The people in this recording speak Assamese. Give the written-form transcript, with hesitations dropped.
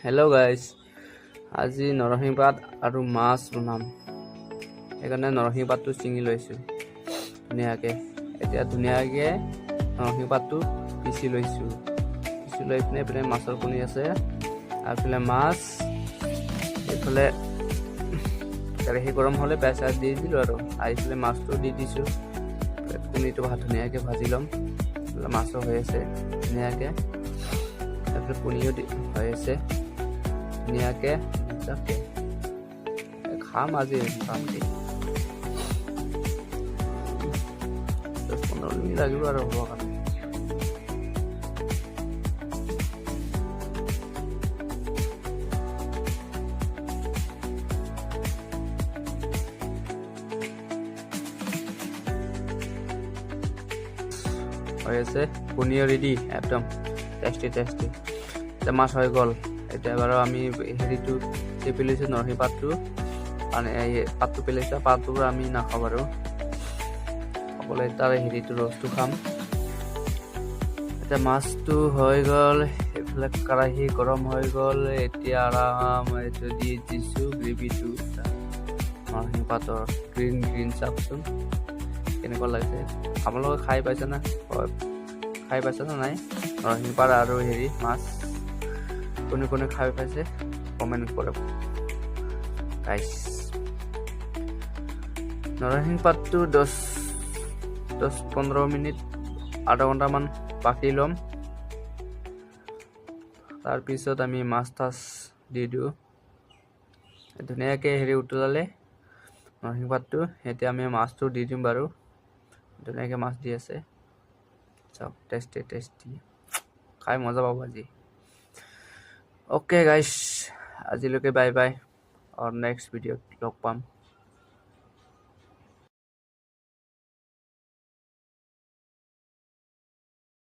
হেল্ল' গাইজ, আজি নৰসিংহ পাত আৰু মাছ বনাম। সেইকাৰণে নৰসিংহ পাতটো ছিঙি লৈছোঁ ধুনীয়াকৈ। এতিয়া ধুনীয়াকৈ নৰসিংহ পাতটো পিচি লৈছোঁ। পিচি লৈ পিনে এইপিনে মাছৰ কণী আছে, আৰু এইফালে মাছ। এইফালে কেৰাহী গৰম হ'লে পিঁয়াজ দি দিলোঁ আৰু এইফালে মাছটো দি দিছোঁ। কণীটো ধুনীয়াকৈ ভাজি ল'ম। মাছো হৈ আছে ধুনীয়াকৈ, তাৰপিছত কণীও হৈ আছে ধুনীয়াকৈ। খাম আজি মোটামুটি 10-15 মিনিট লাগিব আৰু হ'বৰ কাৰণে। হৈ আছে কণীও ৰেডি, একদম টেষ্টি। এতিয়া মাছ হৈ গ'ল। এতিয়া বাৰু আমি হেৰিটো পেলাইছোঁ নৰসিংহ পাতটো, মানে পাতটো পেলাইছোঁ। পাতটো আমি নাখাওঁ বাৰু, অকলে তাৰ হেৰিটো ৰসটো খাম। এতিয়া মাছটো হৈ গ'ল, এইফালে কেৰাহী গৰম হৈ গ'ল। এতিয়া এইটো দি দিছোঁ গ্ৰেভিটো নৰসিংহ পাতৰ। গ্ৰীণ চাওকচোন কেনেকুৱা লাগিছে। আপোনালোকে খাই পাইছে না নাই নৰসিংহ পাত আৰু মাছ? কোনে খাই পাইছে কমেণ্ট কৰক গাইছ। নৰসিংহ পাতটো 10-15 মিনিট, আধা ঘণ্টামান পাকি ল'ম। তাৰপিছত আমি মাছ দি দিওঁ ধুনীয়াকৈ। উতলালে নৰসিংহ পাতটো, এতিয়া আমি মাছটো দি দিম বাৰু। ধুনীয়াকৈ মাছ দি আছে, চাওক টেষ্টি খাই মজা পাব আজি। অ'কে গাইছ, আজিলৈকে বাই বাই, আৰু নেক্সট ভিডিঅ'ত লগ পাম।